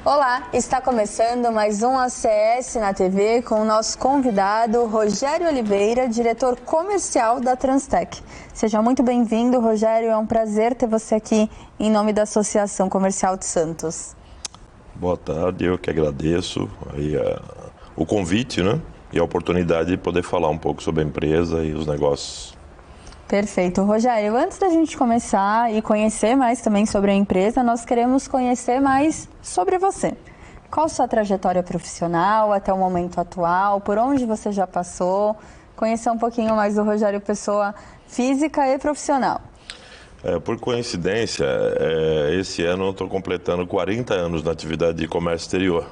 Olá, está começando mais um ACS na TV com o nosso convidado Rogério Oliveira, diretor comercial da Transtec. Seja muito bem-vindo, Rogério, é um prazer ter você aqui em nome da Associação Comercial de Santos. Boa tarde, eu que agradeço aí, o convite, né? E a oportunidade de poder falar um pouco sobre a empresa e os negócios. Perfeito. Rogério, antes da gente começar e conhecer mais também sobre a empresa, nós queremos conhecer mais sobre você. Qual a sua trajetória profissional até o momento atual? Por onde você já passou? Conhecer um pouquinho mais do Rogério, pessoa física e profissional. Por coincidência, esse ano eu estou completando 40 anos na atividade de comércio exterior.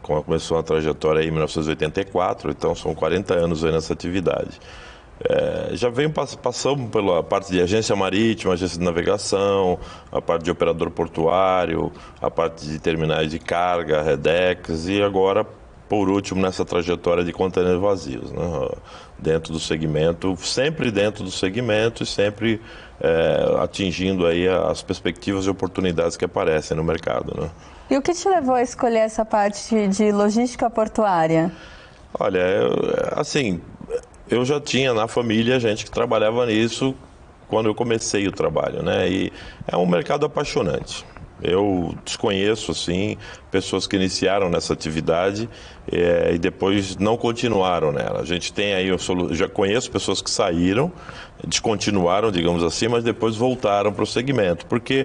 Começou a trajetória aí em 1984, então são 40 anos aí nessa atividade. Já venho passando pela parte de agência marítima, agência de navegação, a parte de operador portuário, a parte de terminais de carga, Redex e agora, por último, nessa trajetória de contêineres vazios, né? Dentro do segmento, sempre dentro do segmento e sempre atingindo aí as perspectivas e oportunidades que aparecem no mercado, né? E o que te levou a escolher essa parte de logística portuária? Olha, eu já tinha na família gente que trabalhava nisso quando eu comecei o trabalho, né? E é um mercado apaixonante. Eu desconheço, assim, pessoas que iniciaram nessa atividade e depois não continuaram nela. A gente tem aí, eu já conheço pessoas que saíram, descontinuaram, digamos assim, mas depois voltaram para o segmento. Porque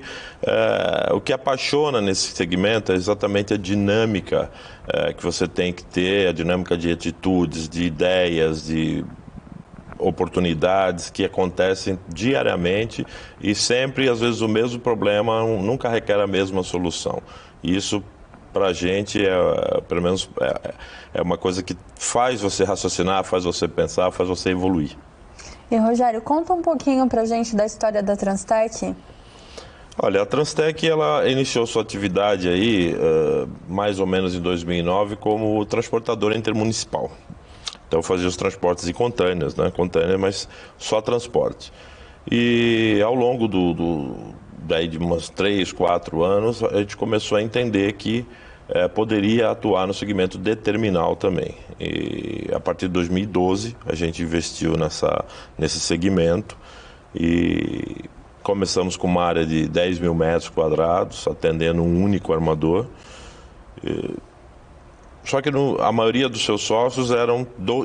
o que apaixona nesse segmento é exatamente a dinâmica que você tem que ter, a dinâmica de atitudes, de ideias, de oportunidades que acontecem diariamente e sempre, às vezes, o mesmo problema nunca requer a mesma solução. E isso, para a gente, pelo menos, é uma coisa que faz você raciocinar, faz você pensar, faz você evoluir. E, Rogério, conta um pouquinho para a gente da história da Transtec. Olha, a Transtec, ela iniciou sua atividade aí, mais ou menos em 2009, como transportadora intermunicipal. Então fazia os transportes de containers, né? Container, mas só transporte. E ao longo daí de umas 3, 4 anos, a gente começou a entender que poderia atuar no segmento de terminal também. E a partir de 2012, a gente investiu nesse segmento e começamos com uma área de 10 mil metros quadrados, atendendo um único armador. Só que a maioria dos seus sócios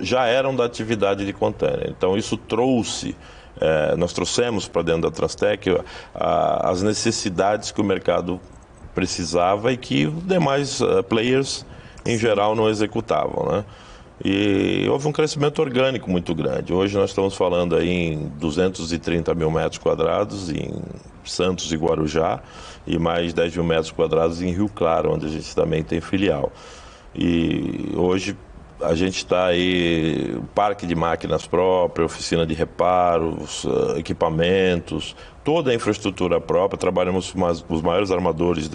já eram da atividade de container. Então isso nós trouxemos para dentro da Transtec as necessidades que o mercado precisava e que os demais players em geral não executavam, né? E houve um crescimento orgânico muito grande. Hoje nós estamos falando aí em 230 mil metros quadrados em Santos e Guarujá e mais 10 mil metros quadrados em Rio Claro, onde a gente também tem filial. E hoje a gente está aí, parque de máquinas próprio, oficina de reparos, equipamentos, toda a infraestrutura própria. Trabalhamos com os maiores armadores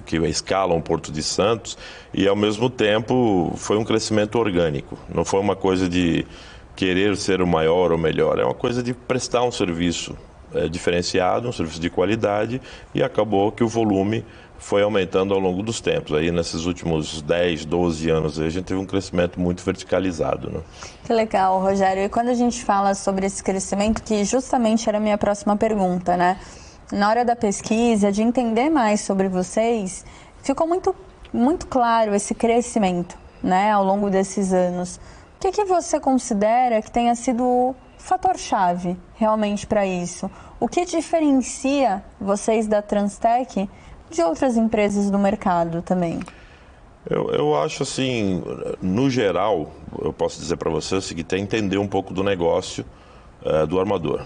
que escalam o Porto de Santos e, ao mesmo tempo, foi um crescimento orgânico. Não foi uma coisa de querer ser o maior ou melhor, é uma coisa de prestar um serviço diferenciado, um serviço de qualidade e acabou que o volume foi aumentando ao longo dos tempos. Aí, nesses últimos 10, 12 anos, a gente teve um crescimento muito verticalizado, né? Que legal, Rogério. E quando a gente fala sobre esse crescimento, que justamente era a minha próxima pergunta, né? Na hora da pesquisa, de entender mais sobre vocês, ficou muito, muito claro esse crescimento, né, ao longo desses anos. O que você considera que tenha sido o fator-chave realmente para isso? O que diferencia vocês da Transtec de outras empresas do mercado também? Eu acho assim, no geral, eu posso dizer para você o seguinte, é entender um pouco do negócio do armador.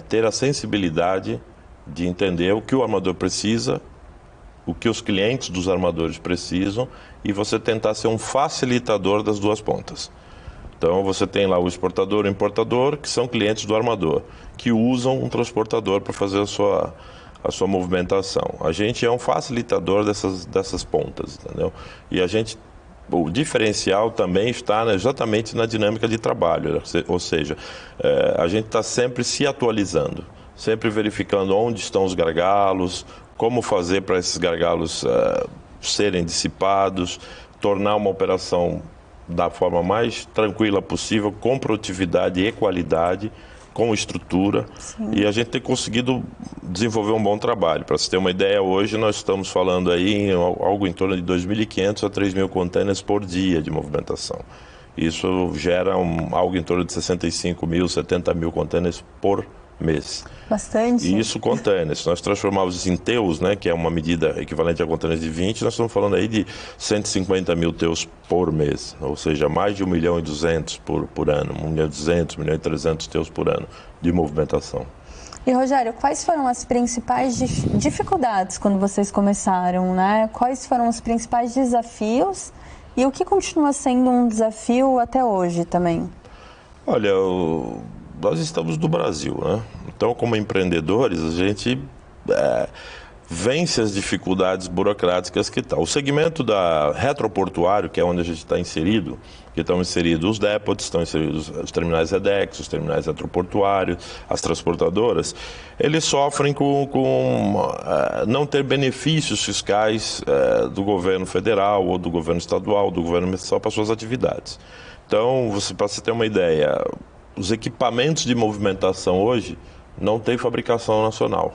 Ter a sensibilidade de entender o que o armador precisa, o que os clientes dos armadores precisam e você tentar ser um facilitador das duas pontas. Então você tem lá o exportador e o importador, que são clientes do armador, que usam um transportador para fazer a sua movimentação. A gente é um facilitador dessas pontas, entendeu? E o diferencial também está exatamente na dinâmica de trabalho, ou seja, a gente está sempre se atualizando, sempre verificando onde estão os gargalos, como fazer para esses gargalos serem dissipados, tornar uma operação da forma mais tranquila possível, com produtividade e qualidade, com estrutura. Sim. E a gente tem conseguido desenvolver um bom trabalho. Para você ter uma ideia, hoje nós estamos falando aí em algo em torno de 2.500 a 3.000 containers por dia de movimentação. Isso gera algo em torno de 65.000, 70.000 containers por mês. Bastante. E isso containers. Se nós transformarmos isso em teus, né, que é uma medida equivalente a containers de 20, nós estamos falando aí de 150.000 teus por mês. Ou seja, mais de 1.200.000 por ano. 1.200.000, 1.300.000 teus por ano de movimentação. E, Rogério, quais foram as principais dificuldades quando vocês começaram, né? Quais foram os principais desafios e o que continua sendo um desafio até hoje também? Olha, nós estamos no Brasil, né? Então, como empreendedores, a gente vence as dificuldades burocráticas que estão. O segmento da retroportuário, que é onde a gente está inserido, que estão inseridos os depots, estão inseridos os terminais REDEX, os terminais retroportuários, as transportadoras, eles sofrem com não ter benefícios fiscais do governo federal ou do governo estadual, do governo municipal para suas atividades. Então, para você ter uma ideia, os equipamentos de movimentação hoje não têm fabricação nacional.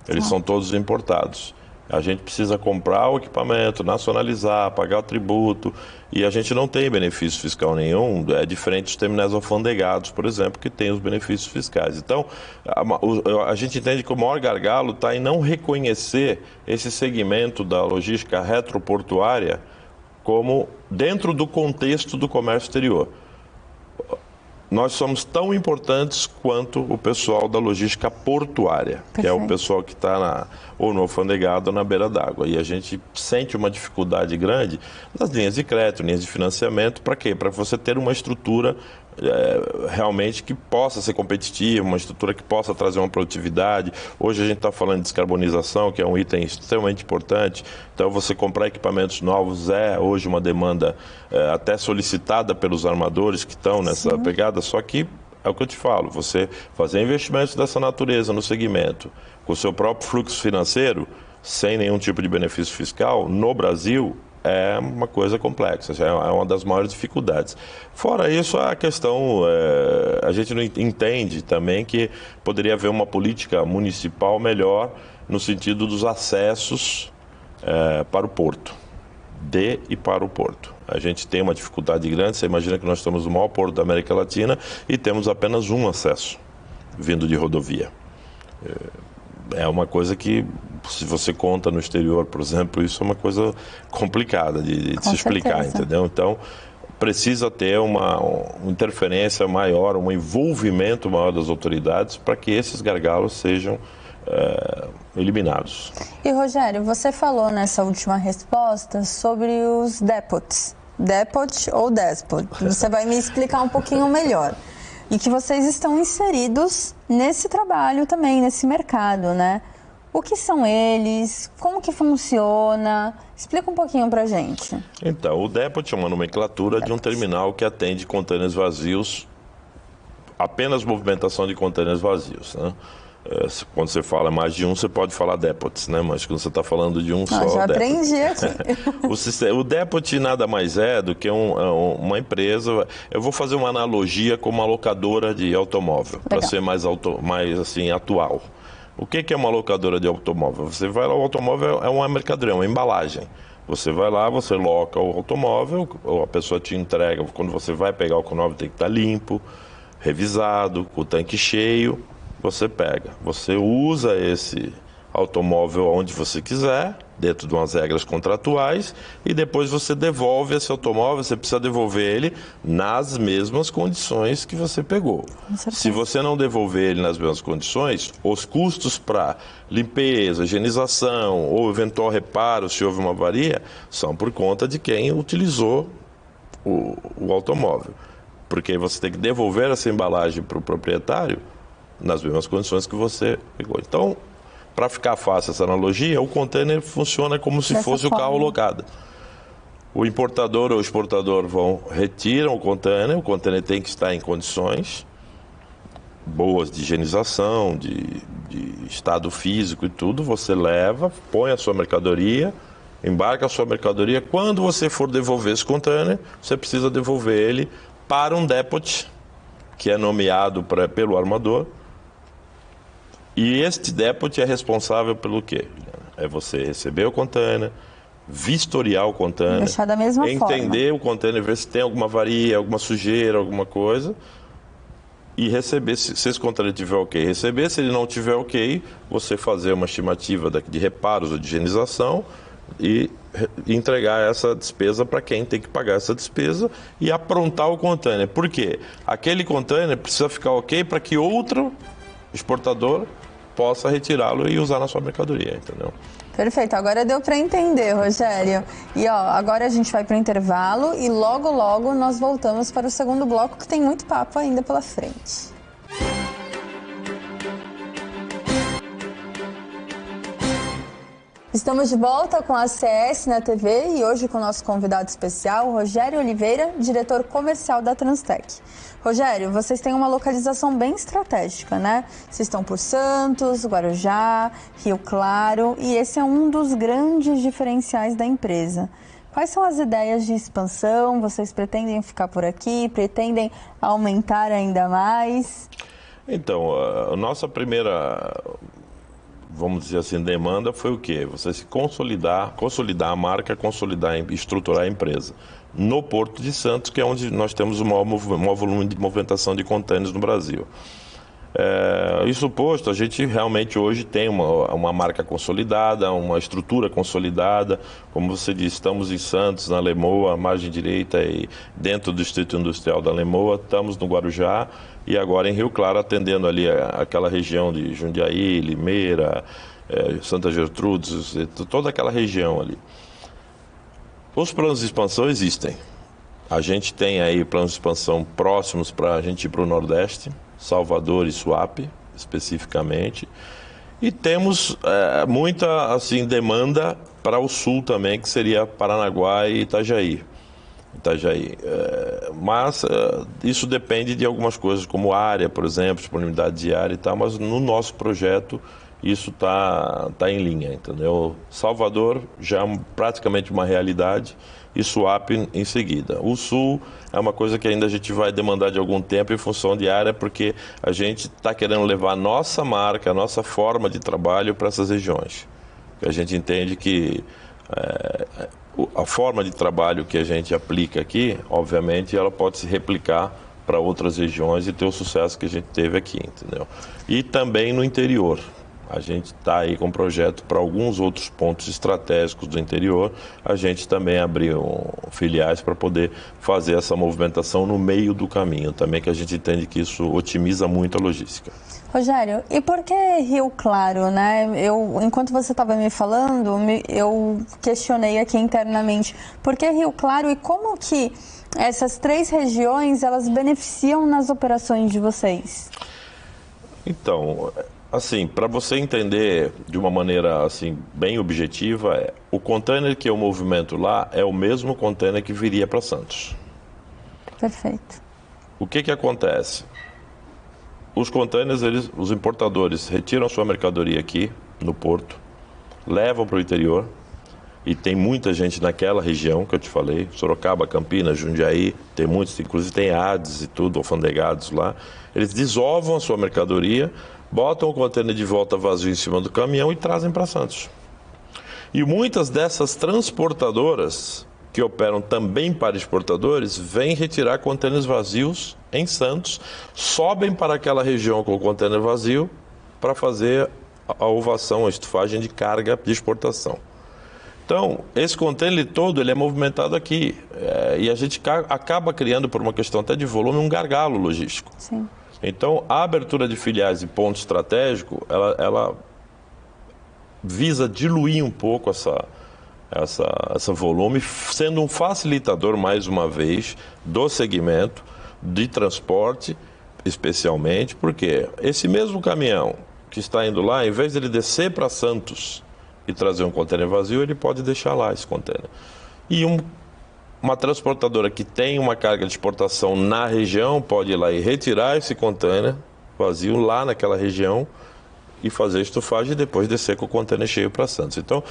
Eles são todos importados. A gente precisa comprar o equipamento, nacionalizar, pagar o tributo, e a gente não tem benefício fiscal nenhum, diferente dos terminais alfandegados, por exemplo, que tem os benefícios fiscais. Então, a gente entende que o maior gargalo está em não reconhecer esse segmento da logística retroportuária como dentro do contexto do comércio exterior. Nós somos tão importantes quanto o pessoal da logística portuária, Perfeito. Que é o pessoal que está ou no alfandegado ou na beira d'água. E a gente sente uma dificuldade grande nas linhas de crédito, linhas de financiamento. Para quê? Para você ter uma estrutura realmente que possa ser competitiva, uma estrutura que possa trazer uma produtividade. Hoje a gente está falando de descarbonização, que é um item extremamente importante. Então, você comprar equipamentos novos é hoje uma demanda até solicitada pelos armadores que estão nessa Sim. pegada, só que é o que eu te falo, você fazer investimentos dessa natureza no segmento, com o seu próprio fluxo financeiro, sem nenhum tipo de benefício fiscal, no Brasil, é uma coisa complexa, é uma das maiores dificuldades. Fora isso, a questão, a gente não entende também que poderia haver uma política municipal melhor no sentido dos acessos para o porto, de e para o porto. A gente tem uma dificuldade grande, você imagina que nós estamos no maior porto da América Latina e temos apenas um acesso vindo de rodovia. É uma coisa que, se você conta no exterior, por exemplo, isso é uma coisa complicada de se explicar, entendeu? Então, precisa ter uma interferência maior, um envolvimento maior das autoridades para que esses gargalos sejam eliminados. E, Rogério, você falou nessa última resposta sobre os depots. Depot ou despot? Você vai me explicar um pouquinho melhor. E que vocês estão inseridos nesse trabalho também, nesse mercado, né? O que são eles? Como que funciona? Explica um pouquinho pra gente. Então, o depot é uma nomenclatura de um terminal que atende contêineres vazios, apenas movimentação de contêineres vazios, né? Quando você fala mais de um, você pode falar depots, né? Mas quando você está falando de um só... Já aprendi aqui. O depot nada mais é do que uma empresa... Eu vou fazer uma analogia com uma locadora de automóvel, para ser mais assim, atual. O que é uma locadora de automóvel? Você vai lá, o automóvel é uma mercadoria, uma embalagem. Você vai lá, você loca o automóvel, ou a pessoa te entrega, quando você vai pegar o automóvel tem que estar limpo, revisado, com o tanque cheio. Você pega, você usa esse automóvel onde você quiser, dentro de umas regras contratuais, e depois você devolve esse automóvel, você precisa devolver ele nas mesmas condições que você pegou. Se você não devolver ele nas mesmas condições, os custos para limpeza, higienização ou eventual reparo, se houve uma avaria, são por conta de quem utilizou o automóvel. Porque você tem que devolver essa embalagem para o proprietário nas mesmas condições que você pegou. Então, para ficar fácil essa analogia, o container funciona como se fosse o carro locado. O importador ou o exportador retiram o container tem que estar em condições, boas de higienização, de estado físico e tudo, você leva, põe a sua mercadoria, embarca a sua mercadoria. Quando você for devolver esse container, você precisa devolver ele para um depot, que é nomeado pelo armador. E este depot é responsável pelo quê? É você receber o container, vistoriar o container, deixar da mesma entender o container, ver se tem alguma avaria, alguma sujeira, alguma coisa, e receber, se esse container tiver ok, receber. Se ele não tiver ok, você fazer uma estimativa de reparos ou de higienização e entregar essa despesa para quem tem que pagar essa despesa e aprontar o container. Por quê? Aquele container precisa ficar ok para que outro exportador possa retirá-lo e usar na sua mercadoria, entendeu? Perfeito, agora deu para entender, Rogério. E agora a gente vai para o intervalo e logo nós voltamos para o segundo bloco, que tem muito papo ainda pela frente. Estamos de volta com a CS na TV e hoje com o nosso convidado especial, Rogério Oliveira, diretor comercial da Transtec. Rogério, vocês têm uma localização bem estratégica, né? Vocês estão por Santos, Guarujá, Rio Claro, e esse é um dos grandes diferenciais da empresa. Quais são as ideias de expansão? Vocês pretendem ficar por aqui? Pretendem aumentar ainda mais? Então, a nossa primeira, vamos dizer assim, demanda foi o quê? Você se consolidar a marca, consolidar e estruturar a empresa no Porto de Santos, que é onde nós temos o maior volume de movimentação de contêineres no Brasil. Isso posto, a gente realmente hoje tem uma marca consolidada, uma estrutura consolidada. Como você disse, estamos em Santos, na Lemoa, margem direita, e dentro do Distrito Industrial da Lemoa, estamos no Guarujá e agora em Rio Claro, atendendo ali aquela região de Jundiaí, Limeira, Santa Gertrudes, toda aquela região ali. Os planos de expansão existem. A gente tem aí planos de expansão próximos para a gente ir para o Nordeste, Salvador e Suape, especificamente. E temos muita assim, demanda para o Sul também, que seria Paranaguá e Itajaí. Mas isso depende de algumas coisas, como área, por exemplo, disponibilidade de área e tal, mas no nosso projeto isso tá em linha, entendeu? Salvador já é praticamente uma realidade e Suape em seguida. O Sul é uma coisa que ainda a gente vai demandar de algum tempo em função de área, porque a gente está querendo levar a nossa marca, a nossa forma de trabalho para essas regiões. A gente entende que a forma de trabalho que a gente aplica aqui, obviamente, ela pode se replicar para outras regiões e ter o sucesso que a gente teve aqui, entendeu? E também no interior. A gente está aí com um projeto para alguns outros pontos estratégicos do interior. A gente também abriu filiais para poder fazer essa movimentação no meio do caminho, também que a gente entende que isso otimiza muito a logística. Rogério, e por que Rio Claro, né? Enquanto você estava me falando, eu questionei aqui internamente, por que Rio Claro e como que essas três regiões, elas beneficiam nas operações de vocês? Então, assim, para você entender de uma maneira assim bem objetiva, o container que eu movimento lá é o mesmo container que viria para Santos. Perfeito. O que acontece? Os containers, os importadores retiram sua mercadoria aqui no porto, levam para o interior, e tem muita gente naquela região que eu te falei, Sorocaba, Campinas, Jundiaí, tem muitos, inclusive tem ADES e tudo, alfandegados lá. Eles desovam a sua mercadoria, botam o container de volta vazio em cima do caminhão e trazem para Santos. E muitas dessas transportadoras, que operam também para exportadores, vêm retirar contêineres vazios em Santos, sobem para aquela região com o container vazio para fazer a ovação, a estufagem de carga de exportação. Então, esse container todo ele é movimentado aqui e a gente acaba criando, por uma questão até de volume, um gargalo logístico. Sim. Então, a abertura de filiais e ponto estratégico, ela visa diluir um pouco essa volume, sendo um facilitador, mais uma vez, do segmento de transporte, especialmente, porque esse mesmo caminhão que está indo lá, em vez de ele descer para Santos e trazer um container vazio, ele pode deixar lá esse container. E uma transportadora que tem uma carga de exportação na região pode ir lá e retirar esse container vazio lá naquela região e fazer estufagem e depois descer com o contêiner cheio para Santos. Então,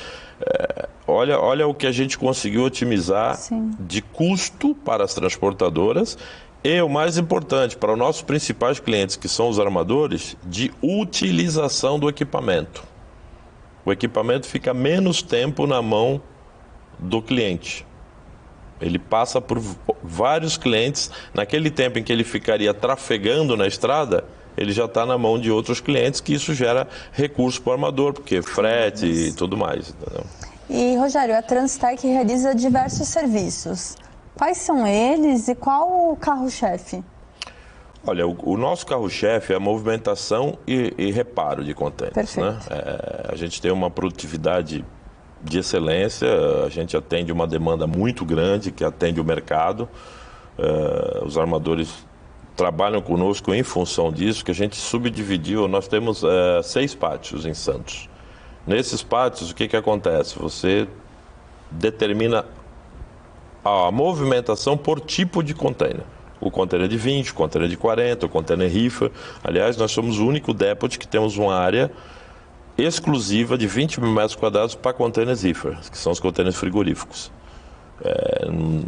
olha o que a gente conseguiu otimizar de custo para as transportadoras e, o mais importante, para os nossos principais clientes, que são os armadores, de utilização do equipamento. O equipamento fica menos tempo na mão do cliente. Ele passa por vários clientes. Naquele tempo em que ele ficaria trafegando na estrada, ele já está na mão de outros clientes, que isso gera recurso para o armador, porque frete e tudo mais. Entendeu? E, Rogério, a Transtec realiza diversos serviços. Quais são eles e qual o carro-chefe? Olha, o nosso carro-chefe é a movimentação e reparo de contêineres. Né? A gente tem uma produtividade de excelência, a gente atende uma demanda muito grande que atende o mercado. Os armadores trabalham conosco em função disso, que a gente subdividiu. Nós temos 6 pátios em Santos. Nesses pátios, o que acontece? Você determina a movimentação por tipo de contêiner. O contêiner de 20, o contêiner de 40, o contêiner rifa. Aliás, nós somos o único depot que temos uma área exclusiva de 20 mil metros quadrados para contêineres rifa, que são os contêineres frigoríficos.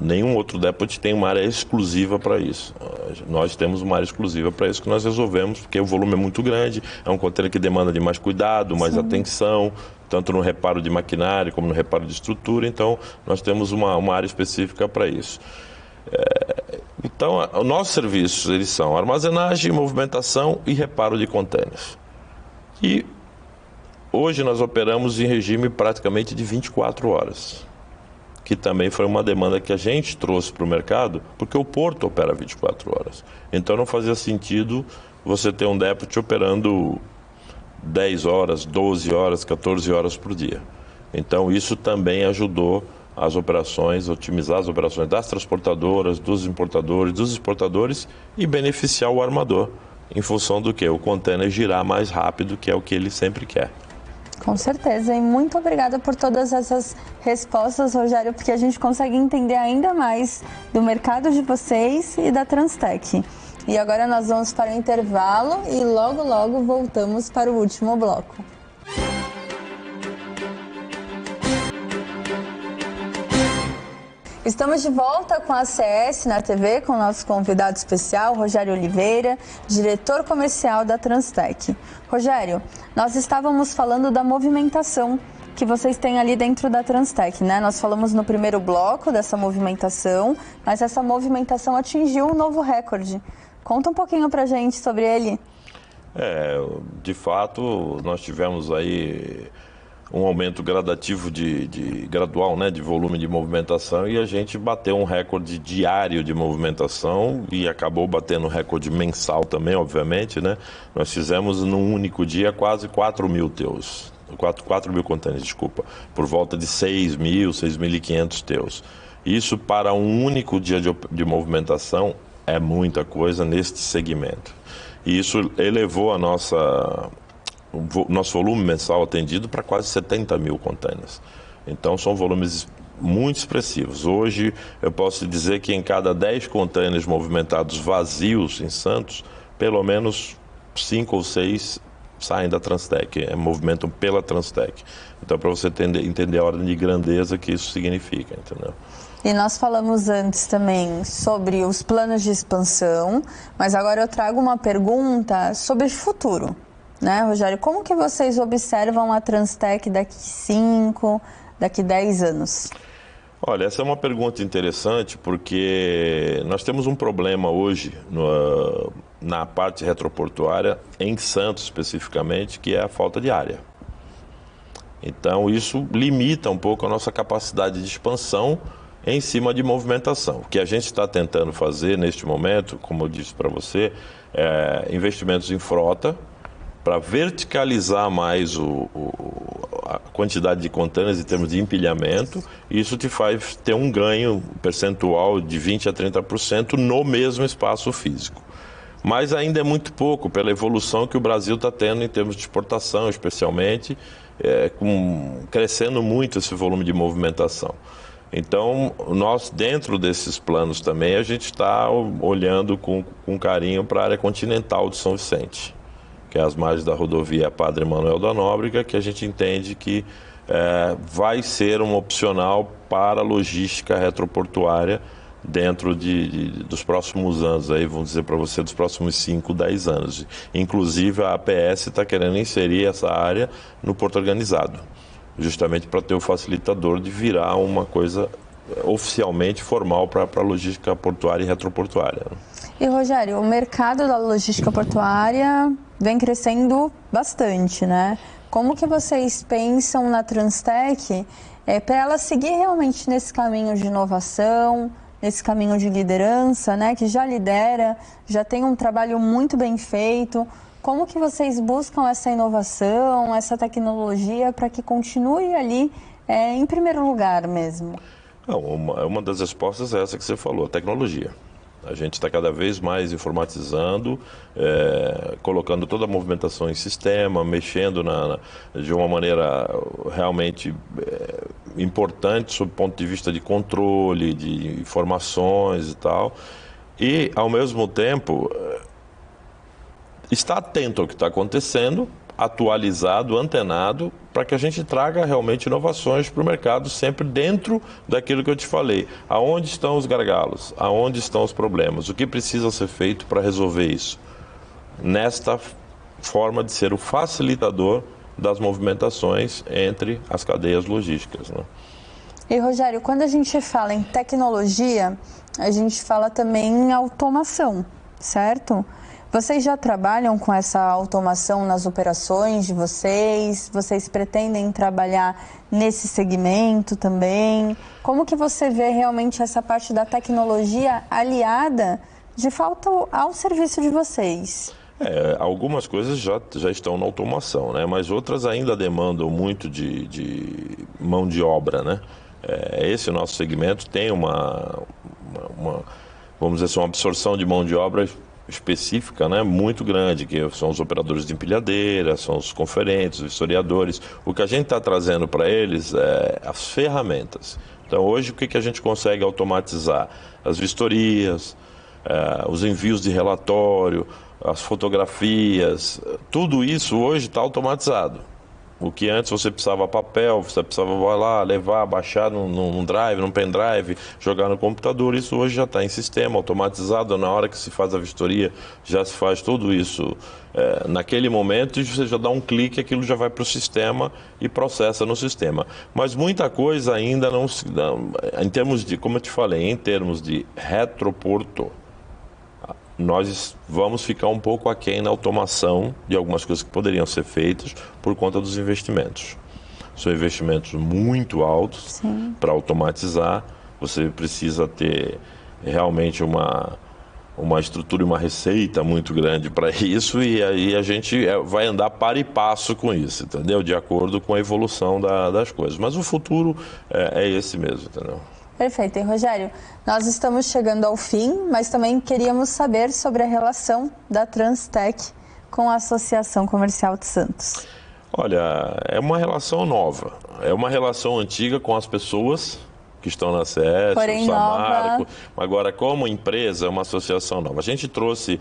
Nenhum outro depot tem uma área exclusiva para isso. Nós temos uma área exclusiva para isso, que nós resolvemos, porque o volume é muito grande, é um contêiner que demanda de mais cuidado, mais atenção, tanto no reparo de maquinário como no reparo de estrutura. Então, nós temos uma área específica para isso. Então, os nossos serviços, eles são armazenagem, movimentação e reparo de contêineres. E hoje nós operamos em regime praticamente de 24 horas, que também foi uma demanda que a gente trouxe para o mercado, porque o porto opera 24 horas. Então não fazia sentido você ter um depot operando 10 horas, 12 horas, 14 horas por dia. Então isso também ajudou as operações, otimizar as operações das transportadoras, dos importadores, dos exportadores e beneficiar o armador, em função do que? O contêiner girar mais rápido, que é o que ele sempre quer. Com certeza, e muito obrigada por todas essas respostas, Rogério, porque a gente consegue entender ainda mais do mercado de vocês e da Transtec. E agora nós vamos para o intervalo e logo voltamos para o último bloco. Estamos de volta com a CS na TV, com o nosso convidado especial, Rogério Oliveira, diretor comercial da Transtec. Rogério, nós estávamos falando da movimentação que vocês têm ali dentro da Transtec, né? Nós falamos no primeiro bloco dessa movimentação, mas essa movimentação atingiu um novo recorde. Conta um pouquinho pra gente sobre ele. De fato, nós tivemos aí um aumento gradativo gradual, né, de volume de movimentação, e a gente bateu um recorde diário de movimentação e acabou batendo um recorde mensal também, obviamente, né? Nós fizemos num único dia quase 4 mil teus, 4 mil contêineres, desculpa, por volta de 6.500 teus. Isso para um único dia de movimentação é muita coisa neste segmento. E isso elevou o nosso volume mensal atendido para quase 70 mil contêineres. Então são volumes muito expressivos. Hoje eu posso dizer que em cada 10 contêineres movimentados vazios em Santos, pelo menos 5 ou 6 saem da Transtec, movimentam pela Transtec. Então, para você entender a ordem de grandeza que isso significa, entendeu? E nós falamos antes também sobre os planos de expansão, mas agora eu trago uma pergunta sobre o futuro. Né, Rogério? Como que vocês observam a Transtec daqui 5, daqui 10 anos? Olha, essa é uma pergunta interessante, porque nós temos um problema hoje na parte retroportuária, em Santos especificamente, que é a falta de área. Então isso limita um pouco a nossa capacidade de expansão em cima de movimentação. O que a gente está tentando fazer neste momento, como eu disse para você, é investimentos em frota, para verticalizar mais a quantidade de contêineres em termos de empilhamento. Isso te faz ter um ganho percentual de 20% a 30% no mesmo espaço físico. Mas ainda é muito pouco pela evolução que o Brasil está tendo em termos de exportação, especialmente, crescendo muito esse volume de movimentação. Então, nós, dentro desses planos também, a gente está olhando com carinho para a área continental de São Vicente. que é as margens da rodovia Padre Manuel da Nóbrega, que a gente entende que vai ser um opcional para a logística retroportuária dentro dos próximos anos, aí vamos dizer para você, dos próximos 5, 10 anos. Inclusive a APS está querendo inserir essa área no Porto Organizado, justamente para ter o facilitador de virar uma coisa oficialmente formal para a logística portuária e retroportuária. E Rogério, o mercado da logística portuária vem crescendo bastante, né? Como que vocês pensam na Transtech para ela seguir realmente nesse caminho de inovação, nesse caminho de liderança, né? Que já lidera, já tem um trabalho muito bem feito. Como que vocês buscam essa inovação, essa tecnologia para que continue ali em primeiro lugar mesmo? Uma das respostas é essa que você falou, a tecnologia. A gente está cada vez mais informatizando, colocando toda a movimentação em sistema, mexendo de uma maneira realmente importante sob o ponto de vista de controle, de informações e tal. E, ao mesmo tempo, estar atento ao que está acontecendo, atualizado, antenado, para que a gente traga realmente inovações para o mercado, sempre dentro daquilo que eu te falei. Aonde estão os gargalos? Aonde estão os problemas? O que precisa ser feito para resolver isso? Nesta forma de ser o facilitador das movimentações entre as cadeias logísticas, né? E, Rogério, quando a gente fala em tecnologia, a gente fala também em automação, certo? Vocês já trabalham com essa automação nas operações de vocês? Vocês pretendem trabalhar nesse segmento também? Como que você vê realmente essa parte da tecnologia aliada de fato ao serviço de vocês? Algumas coisas já estão na automação, né? Mas outras ainda demandam muito de mão de obra, né? Esse nosso segmento tem vamos dizer assim, uma absorção de mão de obra específica, né, muito grande, que são os operadores de empilhadeira, são os conferentes, os historiadores. O que a gente está trazendo para eles é as ferramentas. Então, hoje, o que a gente consegue automatizar? As vistorias, os envios de relatório, as fotografias, tudo isso hoje está automatizado. O que antes você precisava papel, você precisava lá, levar, baixar num drive, num pendrive, jogar no computador, isso hoje já está em sistema, automatizado. Na hora que se faz a vistoria, já se faz tudo isso naquele momento, e você já dá um clique, aquilo já vai para o sistema e processa no sistema. Mas muita coisa ainda não, em termos de, como eu te falei, em termos de retroporto, nós vamos ficar um pouco aquém na automação de algumas coisas que poderiam ser feitas por conta dos investimentos. São investimentos muito altos para automatizar. Você precisa ter realmente uma estrutura e uma receita muito grande para isso, e aí a gente vai andar para e passo com isso, entendeu? De acordo com a evolução das coisas. Mas o futuro é esse mesmo, entendeu? Perfeito. E, Rogério, nós estamos chegando ao fim, mas também queríamos saber sobre a relação da Transtech com a Associação Comercial de Santos. Olha, é uma relação nova, é uma relação antiga com as pessoas que estão na SES, o Samarco. Agora, como empresa, é uma associação nova. A gente trouxe,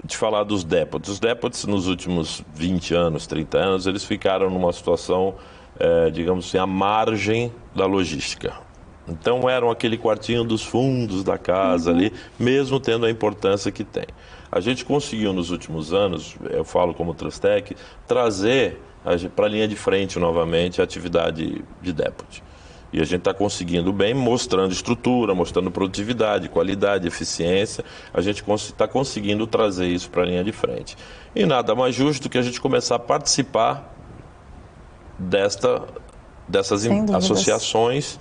de falar dos dépots. Os dépots, nos últimos 20 anos, 30 anos, eles ficaram numa situação, digamos assim, à margem da logística. Então, eram aquele quartinho dos fundos da casa ali, mesmo tendo a importância que tem. A gente conseguiu, nos últimos anos, eu falo como Transtech, trazer para a linha de frente novamente a atividade de depot. E a gente está conseguindo bem, mostrando estrutura, mostrando produtividade, qualidade, eficiência. A gente está conseguindo trazer isso para a linha de frente. E nada mais justo do que a gente começar a participar dessas associações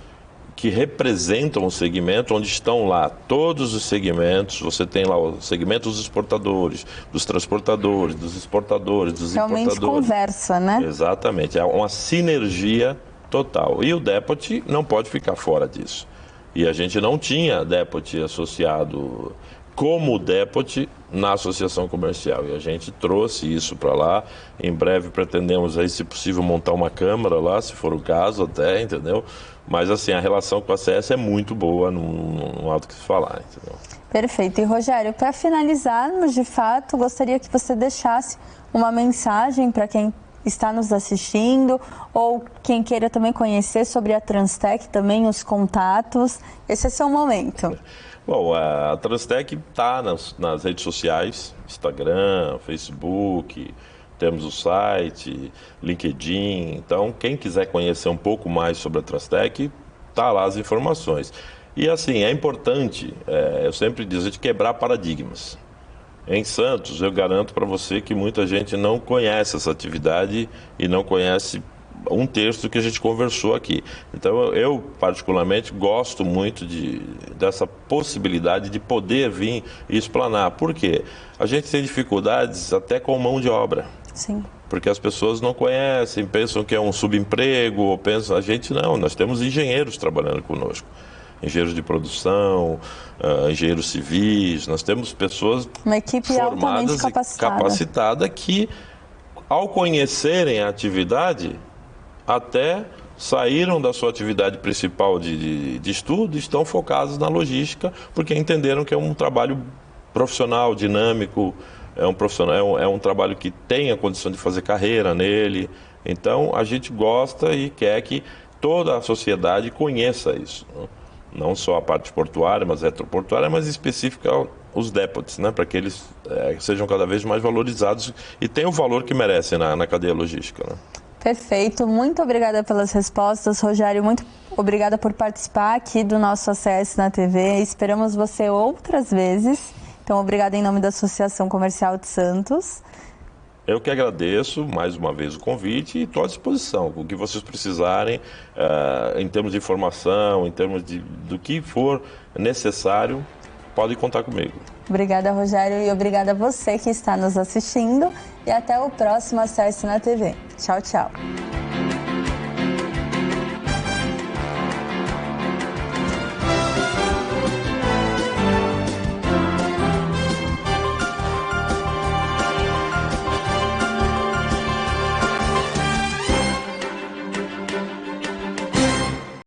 que representam o segmento, onde estão lá todos os segmentos. Você tem lá o segmento dos exportadores, dos transportadores, dos exportadores, dos importadores. Realmente conversa, né? Exatamente, é uma sinergia total. E o depot não pode ficar fora disso. E a gente não tinha depot associado como Depot na associação comercial. E a gente trouxe isso para lá. Em breve pretendemos aí, se possível, montar uma câmara lá, se for o caso até, entendeu? Mas assim, a relação com a CS é muito boa, não há o que se falar, entendeu? Perfeito. E Rogério, para finalizarmos, de fato, gostaria que você deixasse uma mensagem para quem está nos assistindo ou quem queira também conhecer sobre a Transtec, também os contatos. Esse é seu momento. Bom, a Transtec está nas redes sociais, Instagram, Facebook, temos o site, LinkedIn. Então, quem quiser conhecer um pouco mais sobre a Transtec, tá lá as informações. E assim, é importante, eu sempre digo, a gente quebrar paradigmas. Em Santos, eu garanto para você que muita gente não conhece essa atividade e não conhece um terço do que a gente conversou aqui. Então, eu particularmente gosto muito dessa possibilidade de poder vir e explanar. Por quê? A gente tem dificuldades até com mão de obra. Sim. Porque as pessoas não conhecem, pensam que é um subemprego, ou pensam, a gente não, nós temos engenheiros trabalhando conosco. Engenheiros de produção, engenheiros civis, nós temos pessoas uma equipe formadas altamente capacitada que, ao conhecerem a atividade, até saíram da sua atividade principal de estudo e estão focados na logística, porque entenderam que é um trabalho profissional, dinâmico, é um trabalho que tem a condição de fazer carreira nele. Então, a gente gosta e quer que toda a sociedade conheça isso, né? Não só a parte portuária, mas retroportuária, mas específica os depots, né? Para que eles sejam cada vez mais valorizados e tenham o valor que merecem na cadeia logística, né? Perfeito, muito obrigada pelas respostas, Rogério, muito obrigada por participar aqui do nosso ACS na TV, esperamos você outras vezes, então obrigada em nome da Associação Comercial de Santos. Eu que agradeço mais uma vez o convite e estou à disposição. O que vocês precisarem, em termos de informação, em termos do que for necessário, podem contar comigo. Obrigada, Rogério, e obrigada a você que está nos assistindo. E até o próximo ACS na TV. Tchau, tchau.